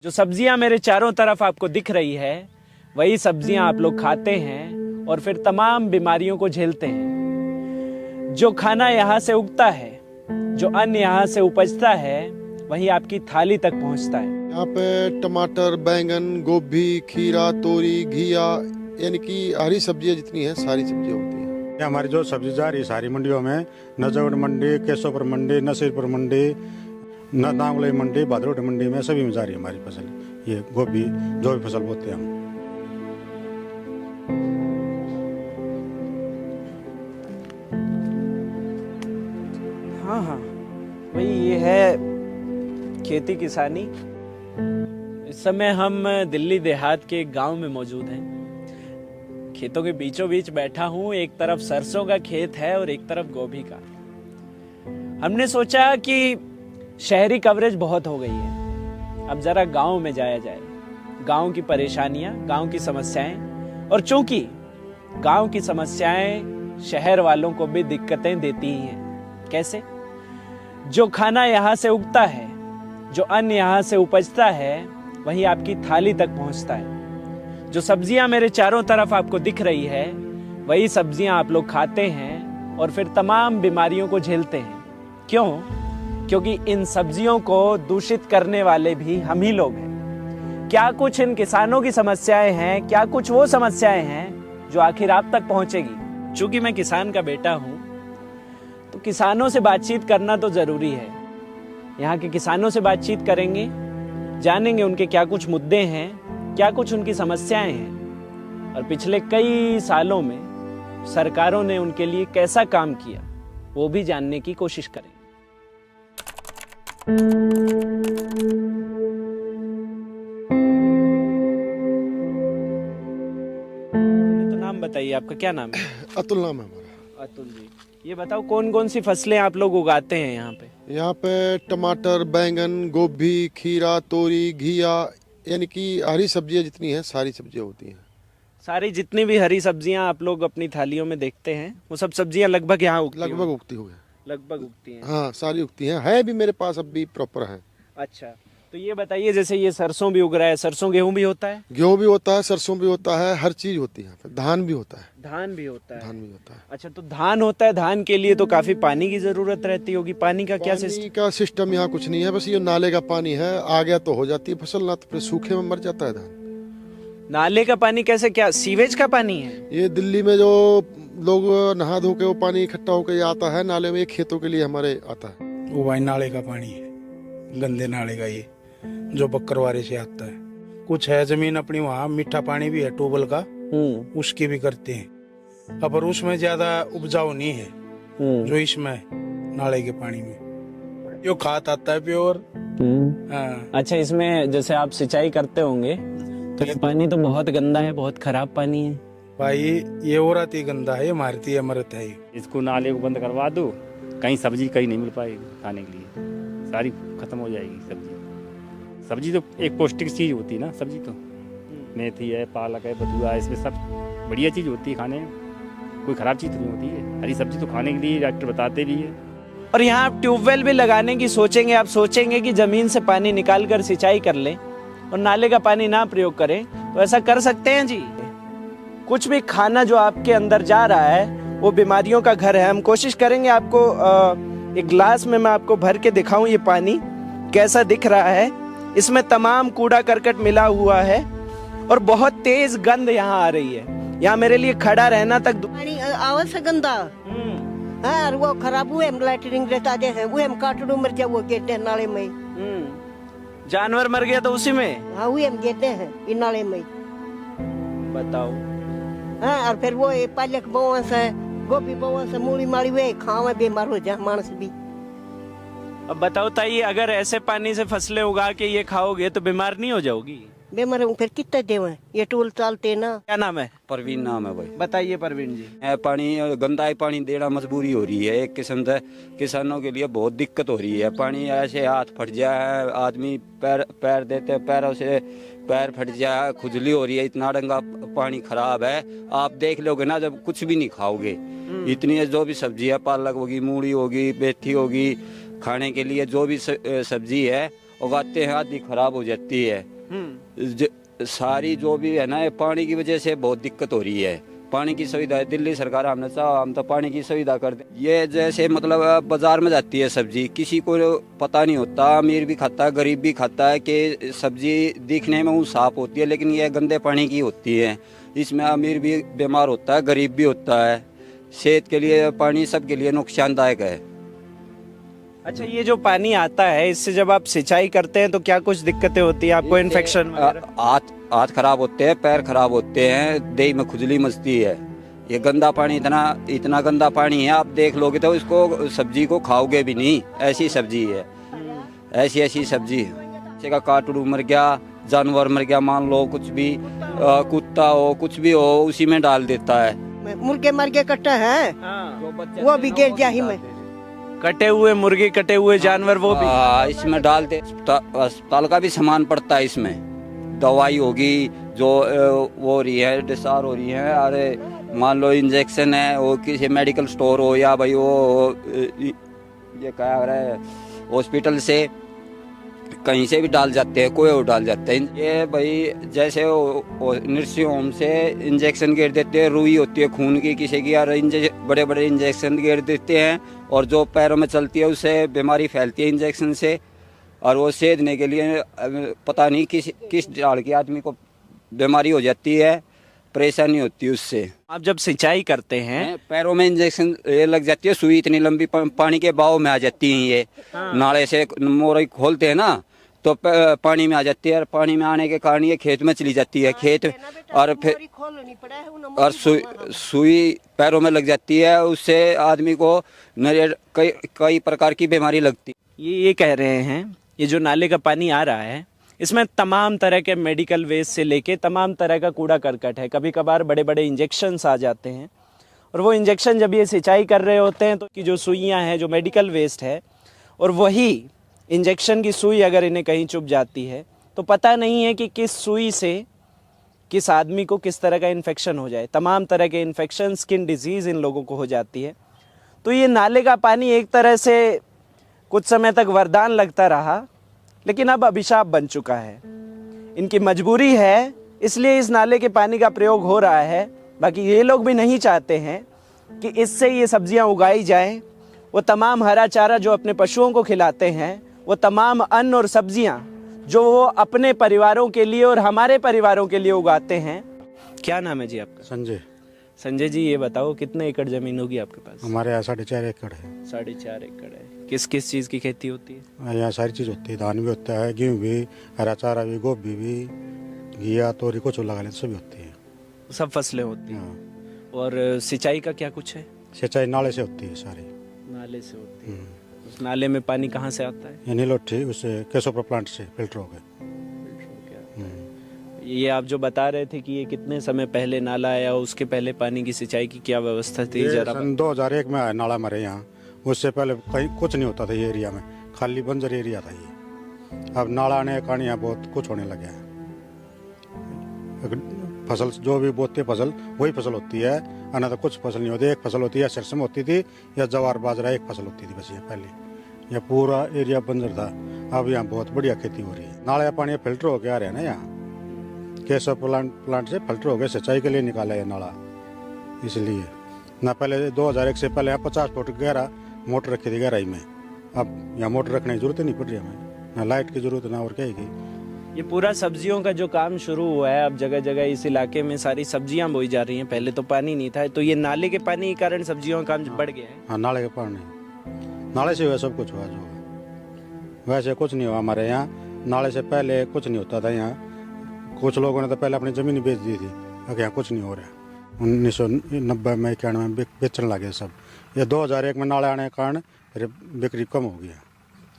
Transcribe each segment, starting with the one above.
जो सब्जियां मेरे चारों तरफ आपको दिख रही है, वही सब्जियां आप लोग खाते हैं और फिर तमाम बीमारियों को झेलते हैं। जो खाना यहाँ से उगता है, जो अन्न यहाँ से उपजता है, वही आपकी थाली तक पहुँचता है। यहाँ पे टमाटर, बैंगन, गोभी, खीरा, तोरी, घिया यानी कि हरी सब्जियां जितनी हैं सारी सब्जियां होती हैं। हमारी जो सब्जी जा रही है सारी मंडियों में, नजर मंडी, केशवपुर मंडी, नसीरपुर मंडी, नांगलोई मंडी, भादरोट मंडी में सभी में जा रही है हमारी फसल। ये गोभी जो भी फसल बोते हैं हम। हाँ, वही ये है खेती किसानी। इस समय हम दिल्ली देहात के एक गांव में मौजूद हैं। खेतों के बीचों बीच बैठा हूं। एक तरफ सरसों का खेत है और एक तरफ गोभी का। हमने सोचा कि शहरी कवरेज बहुत हो गई है, अब जरा गांव में जाया जाए। गांव की परेशानियां, गांव की समस्याएं, और चूंकि गांव की समस्याएं शहर वालों को भी दिक्कतें देती ही हैं। कैसे? जो खाना यहाँ से उगता है, जो अन्न यहाँ से उपजता है, वही आपकी थाली तक पहुँचता है। जो सब्जियां मेरे चारों तरफ आपको दिख रही है, वही सब्जियां आप लोग खाते हैं और फिर तमाम बीमारियों को झेलते हैं। क्यों? क्योंकि इन सब्जियों को दूषित करने वाले भी हम ही लोग हैं। क्या कुछ इन किसानों की समस्याएं हैं, क्या कुछ वो समस्याएं हैं जो आखिर आप तक पहुंचेगी। चूंकि मैं किसान का बेटा हूं, तो किसानों से बातचीत करना तो जरूरी है। यहाँ के किसानों से बातचीत करेंगे, जानेंगे उनके क्या कुछ मुद्दे हैं, क्या कुछ उनकी समस्याएं हैं, और पिछले कई सालों में सरकारों ने उनके लिए कैसा काम किया, वो भी जानने की कोशिश करेंगे। तो नाम बताइए, आपका क्या नाम है? अतुल नाम है हमारा। अतुल जी, ये बताओ कौन कौन सी फसलें आप लोग उगाते हैं यहाँ पे? यहाँ पे टमाटर, बैंगन, गोभी, खीरा, तोरी, घिया यानी कि हरी सब्जियां जितनी हैं सारी सब्जियां होती हैं। सारी जितनी भी हरी सब्जियां आप लोग अपनी थालियों में देखते हैं, वो सब सब्जियां लगभग यहाँ उगती लगभग उगती हुई लगभग उगती हैं। हाँ, सारी उगती हैं। है भी मेरे पास अब भी प्रॉपर है। अच्छा, तो ये बताइए, जैसे ये सरसों भी उग रहा है, सरसों गेहूं भी होता है? गेहूँ भी होता है, सरसों भी होता है, हर चीज होती है। धान भी होता है। धान भी होता है? धान भी होता है। अच्छा, तो धान होता है, धान के लिए तो काफी पानी की जरूरत रहती होगी। पानी का क्या पानी का सिस्टम यहाँ कुछ नहीं है, बस ये नाले का पानी है। आ गया तो हो जाती है फसल, ना तो फिर सूखे में मर जाता है धान। नाले का पानी कैसे? क्या सीवेज का पानी है? ये दिल्ली में जो लोग नहा धो के वो पानी इकट्ठा होकर ये आता है नाले में, ये खेतों के लिए हमारे आता है। वो भाई नाले का पानी है, गंदे नाले का, ये जो बकरवारे से आता है। कुछ है जमीन अपनी वहाँ, मीठा पानी भी है ट्यूबवेल का, उसकी भी करते हैं। अब उसमें ज्यादा उपजाऊ नहीं है जो इसमें नाले के पानी में। जो खाद आता है प्योर। हाँ। अच्छा, इसमें जैसे आप सिंचाई करते होंगे, तो ये पानी तो बहुत गंदा है, बहुत खराब पानी है भाई। ये औरत ही गंदा है, ये मारती है, मरत है। इसको नाले को बंद करवा दो, कहीं सब्जी कहीं नहीं मिल पाएगी खाने के लिए, सारी खत्म हो जाएगी सब्जी। सब्जी तो एक पौष्टिक चीज होती है ना, सब्जी तो मेथी है, पालक है, बथुआ है, इसमें सब बढ़िया चीज होती है खाने में, कोई खराब चीज नहीं होती है। हरी सब्जी तो खाने के लिए डॉक्टर बताते भी है। और यहाँ आप ट्यूबवेल भी लगाने की सोचेंगे, आप सोचेंगे कि जमीन से पानी निकाल कर सिंचाई कर लें और नाले का पानी ना प्रयोग करें, तो ऐसा कर सकते हैं जी। कुछ भी खाना जो आपके अंदर जा रहा है वो बीमारियों का घर है। हम कोशिश करेंगे आपको एक ग्लास में मैं आपको भर के दिखाऊं ये पानी कैसा दिख रहा है। इसमें तमाम कूड़ा करकट मिला हुआ है और बहुत तेज गंध यहाँ आ रही है। यहाँ मेरे लिए खड़ा रहना तक पानी आवाज से गंदा है, वो खराब हुए लैटरिन रहता है, वो हम काटड़ू मर जा, वो गिरते हैं नाले में। जानवर मर गया तो उसी में? हाँ, वो हम गिरते हैं इन नाले में। बताओ। हाँ, और फिर वो पालक बवंस है, गोभी बवंस, मूली माली वे खावा बीमार हो जा मानस भी। अब बताओ ताई, अगर ऐसे पानी से फसलें उगा के ये खाओगे तो बीमार नहीं हो जाओगी? बीमार फिर कितने देवे, ये टूल चालते ना। क्या नाम है? परवीन नाम है भाई। बताइए परवीन जी। पानी गंदा ही पानी देना मजबूरी हो रही है, एक किस्म से किसानों के लिए बहुत दिक्कत हो रही है। पानी ऐसे हाथ फट जाए, आदमी पैर देते, पैरों से पैर फट जाए, खुजली हो रही है, इतना डंगा पानी खराब है। आप देख लोगे ना, जब कुछ भी नहीं खाओगे। इतनी जो भी सब्जी है, पालक होगी, मूली होगी, मेथी होगी, खाने के लिए जो भी सब्जी है उगाते हैं, आधी खराब हो जाती है। सारी जो भी है ना, ये पानी की वजह से बहुत दिक्कत हो रही है। पानी की सुविधा दिल्ली सरकार हमने चाहा हम तो पानी की सुविधा कर दें। ये जैसे मतलब बाजार में जाती है सब्जी, किसी को पता नहीं होता, अमीर भी खाता है गरीब भी खाता है कि सब्जी दिखने में वो साफ होती है लेकिन ये गंदे पानी की होती है। इसमें अमीर भी बीमार होता है, गरीब भी होता है। सेहत के लिए पानी सबके लिए नुकसानदायक है। अच्छा, ये जो पानी आता है इससे जब आप सिंचाई करते हैं तो क्या कुछ दिक्कतें होती हैं आपको? इन्फेक्शन हाथ खराब होते हैं, पैर खराब होते हैं, देह में खुजली मचती है। ये गंदा पानी इतना गंदा पानी है, आप देख लोगे तो इसको सब्जी को खाओगे भी नहीं, ऐसी सब्जी है। ऐसी सब्जी जैसे का काटड़ू मर गया, जानवर मर गया, मान लो कुछ भी, कुत्ता हो कुछ भी हो उसी में डाल देता है। मुर्गे मर के कट्टा है, वो भी गिर गया ही में। कटे हुए मुर्गे, कटे हुए जानवर, वो भी इसमें डाल दे। अस्पताल का भी सामान पड़ता है, इसमें दवाई होगी जो वो हो रही है, डिस्चार्ज हो रही है। अरे मान लो इंजेक्शन है, वो किसी मेडिकल स्टोर हो या भाई वो ये क्या है हॉस्पिटल से कहीं से भी डाल जाते हैं, कोई और डाल जाते हैं। ये भाई जैसे नर्सिंग होम से इंजेक्शन गिर देते हैं, रुई होती है खून की किसी की, यार बड़े बड़े इंजेक्शन गिर देते हैं और जो पैरों में चलती है उससे बीमारी फैलती है इंजेक्शन से। और वो सेधने के लिए पता नहीं किस झाड़ के आदमी को बीमारी हो जाती है, परेशानी होती है उससे। आप जब सिंचाई करते हैं पैरों में इंजेक्शन लग जाती है, सुई इतनी लंबी पानी के बहाव में आ जाती है। ये नाले से मोरी खोलते हैं ना तो पानी में आ जाती है, और पानी में आने के कारण ये खेत में चली जाती है। खेत और फिर और सुई पैरों में लग जाती है, उससे आदमी को कई प्रकार की बीमारी लगती है। ये कह रहे हैं ये जो नाले का पानी आ रहा है इसमें तमाम तरह के मेडिकल वेस्ट से लेके तमाम तरह का कूड़ा करकट है। कभी कभार बड़े बड़े इंजेक्शन्स आ जाते हैं और वो इंजेक्शन जब ये सिंचाई कर रहे होते हैं तो कि जो सुइयाँ हैं, जो मेडिकल वेस्ट है, और वही इंजेक्शन की सुई अगर इन्हें कहीं चुभ जाती है तो पता नहीं है कि किस सुई से किस आदमी को किस तरह का इन्फेक्शन हो जाए। तमाम तरह के इन्फेक्शन, स्किन डिजीज़ इन लोगों को हो जाती है। तो ये नाले का पानी एक तरह से कुछ समय तक वरदान लगता रहा, लेकिन अब अभिशाप बन चुका है। इनकी मजबूरी है, इसलिए इस नाले के पानी का प्रयोग हो रहा है। बाकी ये लोग भी नहीं चाहते हैं कि इससे ये सब्जियां उगाई जाएं। वो तमाम हरा चारा जो अपने पशुओं को खिलाते हैं, वो तमाम अन्न और सब्जियां जो वो अपने परिवारों के लिए और हमारे परिवारों के लिए उगाते हैं। क्या नाम है जी आपका? संजय। संजय जी, ये बताओ कितने एकड़ जमीन होगी आपके पास? हमारे यहाँ 4.5 एकड़ है। 4.5 एकड़ है। किस किस चीज़ की खेती होती है? यहाँ सारी चीज़ होती है, धान भी होता है, गेहूँ भी, हरा चारा भी, गोभी भी, घिया तोरी कुछ लगा लेते सभी होती है। सब फसलें होती हैं। हाँ। और सिंचाई का क्या कुछ है? सिंचाई नाले से होती है सारी। नाले से होती है। उस नाले में पानी कहाँ से आता है? ये नीलोठी उससे केशोपुर प्लांट से फिल्टर हो गए। ये आप जो बता रहे थे कि ये कितने समय पहले नाला आया, उसके पहले पानी की सिंचाई की क्या व्यवस्था थी? जरा सन 2001 में आया नाला हमारे यहाँ। उससे पहले कहीं कुछ नहीं होता था ये एरिया में, खाली बंजर एरिया था ये। अब नाला आने के कारण यहाँ बहुत कुछ होने लगा है। फसल जो भी बोते फसल वही फसल होती है, अन्य तो कुछ फसल नहीं होती। एक फसल होती है, सरसों होती थी या जवार बाजरा, एक फसल होती थी बस। ये पहले यह पूरा एरिया बंजर था। अब यहाँ बहुत बढ़िया खेती हो रही है। नाले का पानी फिल्टर होकर आ रहा है ना, यहाँ केशव प्लांट से फिल्टर हो गए, सिंचाई के लिए निकाला है नाला। इसलिए ना पहले 2001 से पहले यहाँ 50 फुट गहरा मोटर रखी थी गहराई में। अब यहाँ मोटर रखने की जरूरत नहीं पड़ रही हमें, ना लाइट की जरूरत ना और क्या है। ये पूरा सब्जियों का जो काम शुरू हुआ है, अब जगह जगह इस इलाके में सारी सब्जियां बोई जा रही हैं। पहले तो पानी नहीं था, तो ये नाले के पानी के कारण सब्जियों का काम बढ़ गया है। हाँ, नाले के पानी, नाले से हुआ सब कुछ हुआ। जो वैसे कुछ नहीं हुआ हमारे यहाँ। नाले से पहले कुछ नहीं होता था यहाँ। कुछ लोगों ने तो पहले अपनी ज़मीन बेच दी थी। अब यहाँ कुछ नहीं हो रहा। 1990 में 91 में बेचने लगे सब। ये 2001 में नाले आने के कारण फिर बिक्री कम हो गया,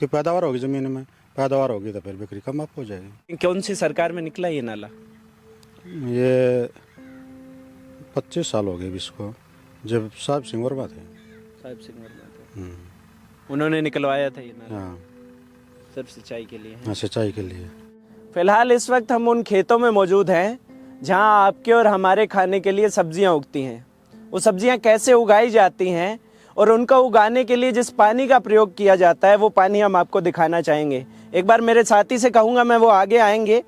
कि पैदावार होगी ज़मीन में, पैदावार होगी तो फिर बिक्री कम आप हो जाएगी। कौन सी सरकार में निकला ये नाला? ये 25 साल हो गए इसको, जब साहब सिंह वर्मा थे। साहब सिंह वर्मा थे, उन्होंने निकलवाया था ये नाला। हाँ, सिर्फ सिंचाई के लिए। हाँ, सिंचाई के लिए। फिलहाल इस वक्त हम उन खेतों में मौजूद हैं जहां आपके और हमारे खाने के लिए सब्जियां उगती हैं। वो सब्जियां कैसे उगाई जाती हैं और उनका उगाने के लिए जिस पानी का प्रयोग किया जाता है वो पानी हम आपको दिखाना चाहेंगे। एक बार मेरे साथी से कहूँगा मैं, वो आगे आएंगे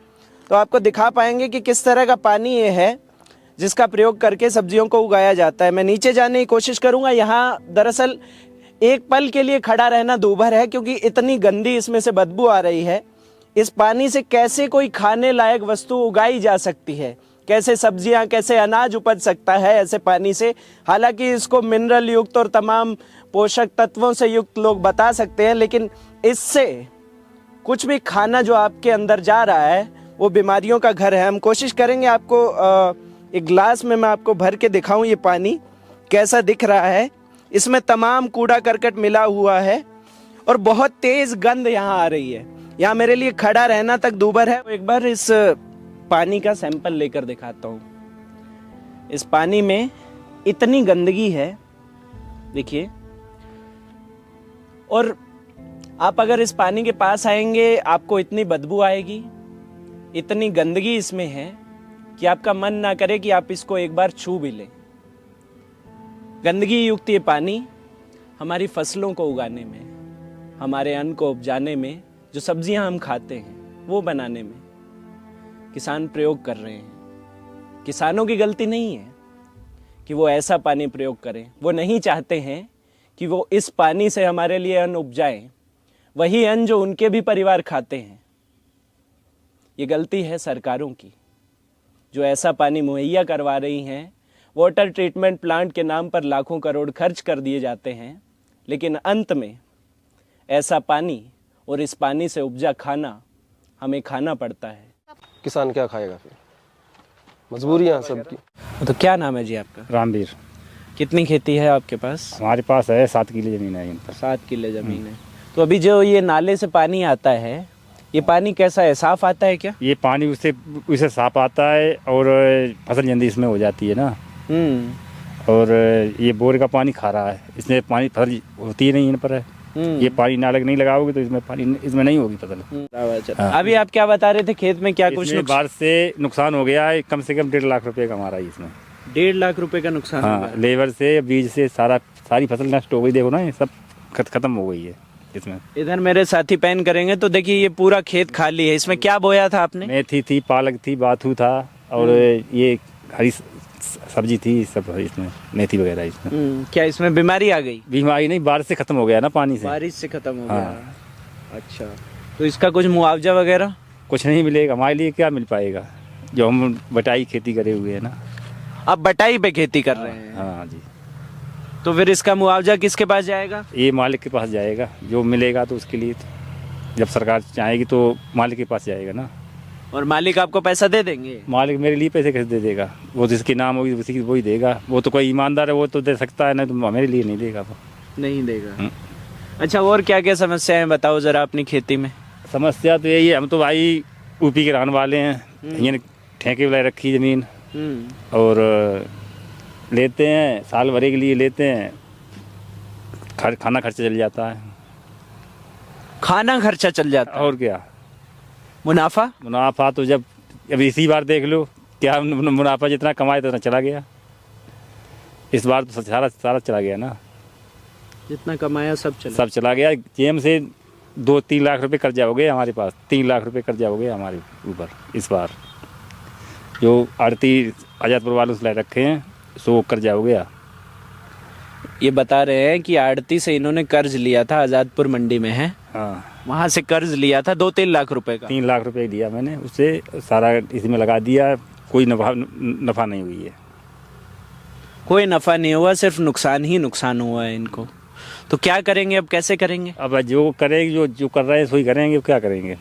तो आपको दिखा पाएंगे कि किस तरह का पानी ये है जिसका प्रयोग करके सब्जियों को उगाया जाता है। मैं नीचे जाने की कोशिश करूँगा। यहाँ दरअसल एक पल के लिए खड़ा रहना दूभर है, क्योंकि इतनी गंदी इसमें से बदबू आ रही है। इस पानी से कैसे कोई खाने लायक वस्तु उगाई जा सकती है, कैसे सब्जियां, कैसे अनाज उपज सकता है ऐसे पानी से। हालांकि इसको मिनरल युक्त और तमाम पोषक तत्वों से युक्त लोग बता सकते हैं, लेकिन इससे कुछ भी खाना जो आपके अंदर जा रहा है वो बीमारियों का घर है। हम कोशिश करेंगे आपको एक गिलास में मैं आपको भर के दिखाऊं ये पानी कैसा दिख रहा है। इसमें तमाम कूड़ा करकट मिला हुआ है और बहुत तेज गंध यहाँ आ रही है। यहाँ मेरे लिए खड़ा रहना तक दूभर है। एक बार इस पानी का सैंपल लेकर दिखाता हूँ। इस पानी में इतनी गंदगी है, देखिए। और आप अगर इस पानी के पास आएंगे आपको इतनी बदबू आएगी, इतनी गंदगी इसमें है कि आपका मन ना करे कि आप इसको एक बार छू भी लें। गंदगी युक्त ये पानी हमारी फसलों को उगाने में, हमारे अन्न को उपजाने में, जो सब्जियां हम खाते हैं वो बनाने में किसान प्रयोग कर रहे हैं। किसानों की गलती नहीं है कि वो ऐसा पानी प्रयोग करें। वो नहीं चाहते हैं कि वो इस पानी से हमारे लिए अन्न उपजाएं, वही अन्न जो उनके भी परिवार खाते हैं। ये गलती है सरकारों की, जो ऐसा पानी मुहैया करवा रही हैं। वाटर ट्रीटमेंट प्लांट के नाम पर लाखों करोड़ खर्च कर दिए जाते हैं, लेकिन अंत में ऐसा पानी और इस पानी से उपजा खाना हमें खाना पड़ता है। किसान क्या खाएगा फिर, मजबूरियां सबकी। तो क्या नाम है जी आपका? रामवीर। कितनी खेती है आपके पास? हमारे पास है 7 किले ज़मीन है इन पर। 7 किले ज़मीन है। तो अभी जो ये नाले से पानी आता है, ये पानी कैसा है, साफ आता है क्या? ये पानी उससे साफ आता है और फसल जल्दी इसमें हो जाती है ना। और ये बोर का पानी खा रहा है, इसमें पानी फसल होती ही नहीं इन पर है। ये पानी नाले नहीं लगाओगे तो इसमें पानी इसमें नहीं होगी फसल। हाँ। अभी आप क्या बता रहे थे, खेत में क्या कुछ बाढ़ से नुकसान हो गया है, कम से कम 1.5 लाख रुपए का हमारा इसमें। 1.5 लाख रुपए का नुकसान? हाँ, लेबर से, बीज से, सारी फसल नष्ट हो गई। देखो ना, ये सब खत्म हो गई है इसमें। इधर मेरे साथी पैन करेंगे तो देखिए ये पूरा खेत खाली है। इसमें क्या बोया था आपने? मेथी थी, पालक थी, बाथू था और ये हरी सब्जी थी, सब इसमें मेथी वगैरह इसमें। क्या इसमें बीमारी आ गई? बीमारी नहीं, बारिश से खत्म हो गया ना, पानी से। बारिश से खत्म हो गया। अच्छा, तो इसका कुछ मुआवजा वगैरह? कुछ नहीं मिलेगा हमारे लिए, क्या मिल पाएगा जो हम बटाई खेती करे हुए है ना। आप बटाई पे खेती कर रहे हैं? हाँ जी। तो फिर इसका मुआवजा किसके पास जाएगा? ये मालिक के पास जाएगा, जो मिलेगा तो उसके लिए जब सरकार चाहेगी तो मालिक के पास जाएगा ना। और मालिक आपको पैसा दे देंगे? मालिक मेरे लिए पैसे कैसे दे देगा? वो जिसके नाम होगी उसी की वही देगा। वो तो कोई ईमानदार है, वो तो दे सकता है ना, तो मेरे लिए नहीं देगा वो। नहीं देगा। अच्छा, और क्या क्या समस्याएं बताओ जरा अपनी खेती में। समस्या तो यही है, हम तो भाई यूपी के रहने वाले हैं। ये ठेके वाले रखी ज़मीन और लेते हैं, साल भर के लिए लेते हैं, खाना खर्चा चल जाता है। खाना खर्चा चल जाता है? और क्या मुनाफा तो जब इसी बार देख लो, क्या मुनाफा जितना कमाए तो चला गया। इस बार तो सारा चला गया ना, जितना कमाया सब चला गया। जेम से 2-3 लाख रुपए कर्जा हो गए हमारे पास। 3 लाख रुपए कर्जा हो गया हमारे ऊपर इस बार। जो आड़ती आजादपुर वालों से रखे हैं सो कर्जा हो गया। ये बता रहे हैं कि आड़ती से इन्होंने कर्ज लिया था, आजादपुर मंडी में है। हाँ, वहाँ से कर्ज लिया था 2-3 लाख रुपए का। 3 लाख रुपए लिया मैंने उससे, सारा इसमें लगा दिया। कोई नफा नहीं हुई है। कोई नफा नहीं हुआ, सिर्फ नुकसान ही नुकसान हुआ है इनको। तो क्या करेंगे अब, कैसे करेंगे? अब जो करेंगे, जो कर रहे हैं सो ही करेंगे। क्या करेंगे?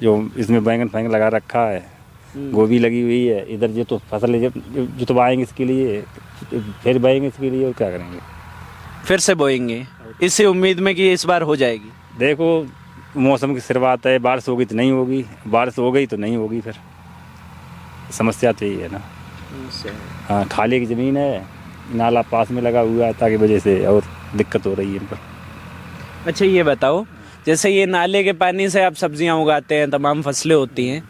जो इसमें बैंगन फैंगन लगा रखा है, गोभी लगी हुई है, इधर जो तो फसल जो तो बाएंगे इसके लिए, फिर बाएंगे इसके लिए, और क्या करेंगे? फिर से बोएंगे इसी उम्मीद में कि इस बार हो जाएगी। देखो, मौसम की शुरुआत है, बारिश होगी तो नहीं होगी, बारिश हो गई तो नहीं होगी। फिर समस्या तो यही है ना। हाँ, खाली की ज़मीन है, नाला पास में लगा हुआ है, ताकि वजह से और दिक्कत हो रही है इन पर। अच्छा, ये बताओ, जैसे ये नाले के पानी से आप सब्जियां उगाते हैं, तमाम फसलें होती हैं,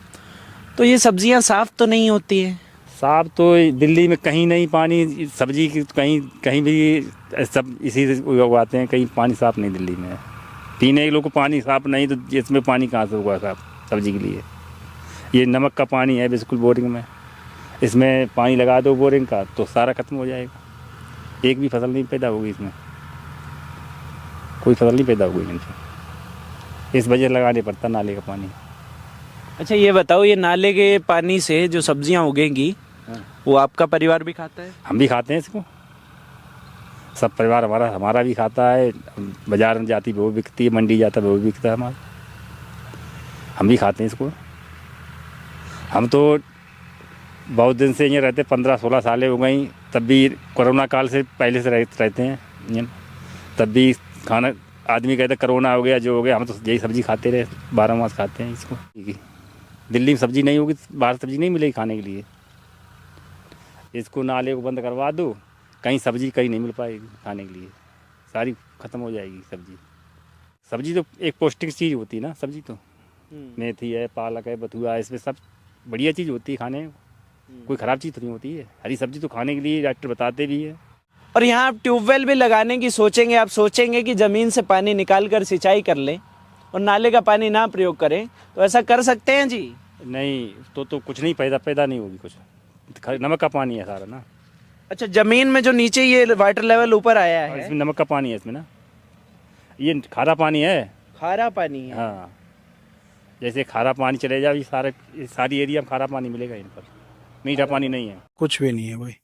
तो ये सब्जियां साफ तो नहीं होती हैं? साफ तो दिल्ली में कहीं नहीं पानी, सब्जी की कहीं भी सब इसी से उगाते हैं, कहीं पानी साफ नहीं दिल्ली में है। पीने के लोग को पानी साफ नहीं तो इसमें पानी कहाँ से होगा साफ सब्जी के लिए। ये नमक का पानी है बिल्कुल बोरिंग में, इसमें पानी लगा दो बोरिंग का तो सारा खत्म हो जाएगा, एक भी फसल नहीं पैदा होगी इसमें, कोई फसल नहीं पैदा होगी इनसे। इस वजह लगाने पड़ता नाले का पानी। अच्छा ये बताओ, ये नाले के पानी से जो सब्जियां उगेंगी वो आपका परिवार भी खाता है? हम भी खाते हैं इसको, सब परिवार हमारा भी खाता है। बाजार में जाती है वो बिकती है, मंडी जाता है वो बिकता है हमारा, हम भी खाते हैं इसको। हम तो बहुत दिन से यहाँ रहते, 15-16 साल हो गई, तब भी कोरोना काल से पहले से रहते हैं, तब भी खाना आदमी कहते कोरोना हो गया जो हो गया, हम तो यही सब्जी खाते रहे, 12 मास खाते हैं इसको। दिल्ली में सब्जी नहीं होगी, बाहर सब्जी नहीं मिलेगी खाने के लिए। इसको नाले को बंद करवा दो, कहीं सब्जी कहीं नहीं मिल पाएगी खाने के लिए, सारी ख़त्म हो जाएगी सब्जी। सब्जी तो एक पौष्टिक चीज़ होती है ना, सब्जी तो मेथी है, पालक है, बथुआ है, इसमें सब बढ़िया चीज़ होती है खाने, कोई ख़राब चीज़ तो नहीं होती है। हरी सब्जी तो खाने के लिए डॉक्टर बताते भी है। और यहाँ आप ट्यूबवेल भी लगाने की सोचेंगे, आप सोचेंगे कि ज़मीन से पानी निकाल कर सिंचाई कर लें और नाले का पानी ना प्रयोग करें, तो ऐसा कर सकते हैं जी? नहीं तो कुछ नहीं पैदा नहीं होगी कुछ, नमक का पानी है सारा ना। अच्छा, ज़मीन में जो नीचे ये वाटर लेवल ऊपर आया है, इसमें नमक का पानी है इसमें ना, ये खारा पानी है। खारा पानी है? हाँ, जैसे खारा पानी चले जाए सारी एरिया में खारा पानी मिलेगा, इन पर मीठा पानी नहीं है। कुछ भी नहीं है भाई,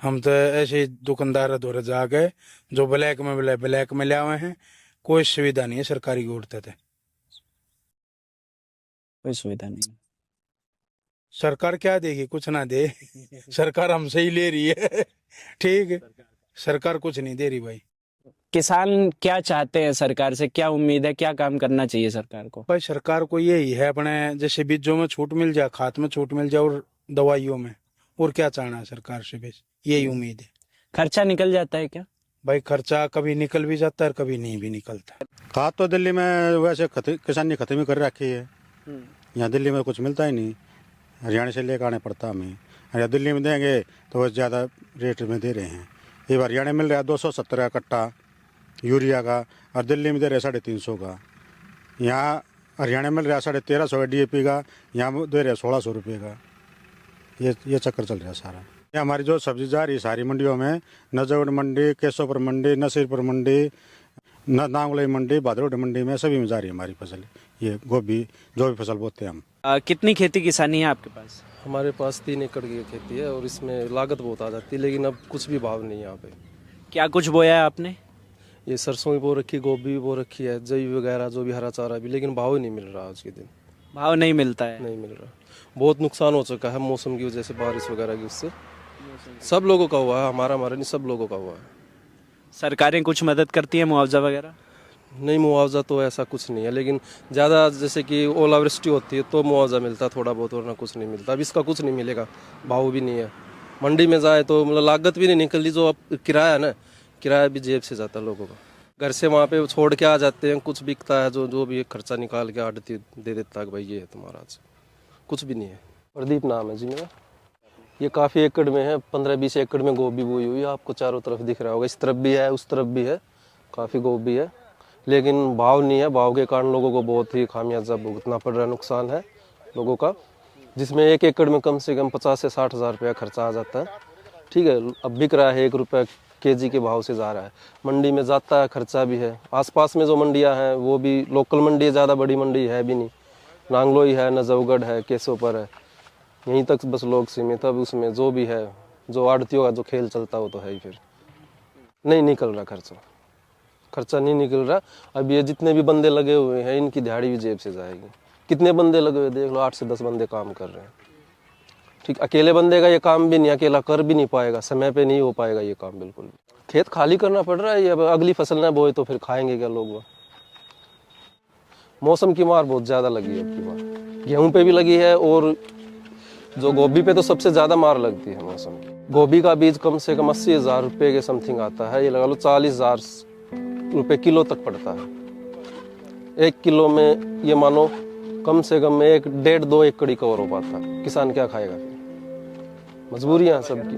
हम तो ऐसे दुकानदार दौरे जा गए जो ब्लैक में ले आए हैं, कोई सुविधा नहीं है सरकारी की उड़ते थे। कोई सुविधा नहीं। सरकार क्या देगी, कुछ ना दे सरकार हमसे ही ले रही है ठीक है, सरकार कुछ नहीं दे रही भाई। किसान क्या चाहते हैं सरकार से, क्या उम्मीद है, क्या काम करना चाहिए सरकार को? भाई सरकार को यही है, अपने जैसे बीजों में छूट मिल जाए, खाद में छूट मिल जाए और दवाइयों में, और क्या चाहना है सरकार से, बस यही उम्मीद है। खर्चा निकल जाता है क्या? भाई खर्चा कभी निकल भी जाता है और कभी नहीं भी निकलता। खाद तो दिल्ली में वैसे किसान ने खत्म ही कर रखी है, यहाँ दिल्ली में कुछ मिलता ही नहीं, हरियाणा से लेकर आने पड़ता हमें। या दिल्ली में देंगे तो वो ज़्यादा रेट में दे रहे हैं। ये हरियाणा मिल रहा है 270 का कट्टा यूरिया का, और दिल्ली में दे रहे 350 का। यहाँ हरियाणा मिल रहा है 1350 का DAP का, यहाँ दे रहे 1600 रुपये का। ये चक्कर चल रहा है सारा। ये हमारी जो सब्जी जा रही है सारी मंडियों में, नजौड़ मंडी, केशवपुर मंडी, नसीरपुर मंडी, नांगलोई मंडी, भादरोड मंडी में, सभी में जा रही है हमारी फसल। ये गोभी जो भी फसल बोते हैं हम। कितनी खेती किसानी है आपके पास? हमारे पास 3 एकड़ की खेती है और इसमें लागत बहुत आ जाती है, लेकिन अब कुछ भी भाव नहीं है यहाँ पे। क्या कुछ बोया है आपने? ये सरसों भी बो रखी, गोभी भी बो रखी है, जई वगैरह जो भी हरा चारा भी, लेकिन भाव ही नहीं मिल रहा आज के दिन। भाव नहीं मिलता है? नहीं मिल रहा, बहुत नुकसान हो चुका है मौसम की वजह से, बारिश वगैरह की, उससे सब लोगों का हुआ है, हमारा नहीं, सब लोगों का हुआ है। सरकारें कुछ मदद करती है, मुआवजा वगैरह? नहीं, मुआवजा तो ऐसा कुछ नहीं है, लेकिन ज़्यादा जैसे कि ओलावृष्टि होती है तो मुआवजा मिलता है थोड़ा बहुत, वरना कुछ नहीं मिलता। अब इसका कुछ नहीं मिलेगा, भाव भी नहीं है। मंडी में जाए तो मतलब लागत भी नहीं निकलती, जो अब किराया है ना, किराया भी जेब से जाता है लोगों का। घर से वहाँ पे छोड़ के आ जाते हैं, कुछ बिकता है जो भी खर्चा निकाल के आड़ती दे देता है कि भाई ये है तुम्हारा, आज कुछ भी नहीं है। प्रदीप नाम है जी मेरा। ये काफ़ी एकड़ में है, 15-20 एकड़ में गोभी बोई हुई है, आपको चारों तरफ दिख रहा होगा, इस तरफ भी है उस तरफ भी है, काफ़ी गोभी है, लेकिन भाव नहीं है। भाव के कारण लोगों को बहुत ही खामियाजा भुगतना पड़ रहा है, नुकसान है लोगों का, जिसमें 1 एकड़ में कम से कम 50 से 60 हज़ार रुपया खर्चा आ जाता है। ठीक है, अब बिक रहा है 1 रुपये kg के भाव से जा रहा है, मंडी में जाता है, खर्चा भी है। आसपास में जो मंडियां हैं वो भी लोकल मंडी है, ज़्यादा बड़ी मंडी है भी नहीं, नांगलोई है, नजौगढ़ है, केशवपुर है, यहीं तक बस लोग सीमित। अब उसमें जो भी है, जो आड़तियों का जो खेल चलता हो तो है ही, फिर नहीं निकल रहा खर्चा नहीं निकल रहा। अब ये जितने भी बंदे लगे हुए हैं, इनकी दिहाड़ी भी जेब से जाएगी। कितने बंदे लगे हुए देख लो, 8 से 10 बंदे काम कर रहे हैं। ठीक, अकेले बंदे का ये काम भी नहीं, अकेला कर भी नहीं पाएगा, समय पे नहीं हो पाएगा ये काम बिल्कुल भी। खेत खाली करना पड़ रहा है, ये अब अगली फसल ना बोए तो फिर खाएंगे क्या लोग? मौसम की मार बहुत ज़्यादा लगी है अब की बार, गेहूँ पे भी लगी है, और जो गोभी पे तो सबसे ज़्यादा मार लगती है मौसम की। गोभी का बीज कम से कम 80,000 रुपये के समथिंग आता है, ये लगा लो 40,000 रुपये किलो तक पड़ता है। 1 किलो में ये मानो कम से कम 1-1.5-2 एकड़ ही कवर हो पाता है। किसान क्या खाएगा? मजबूरियां सबकी।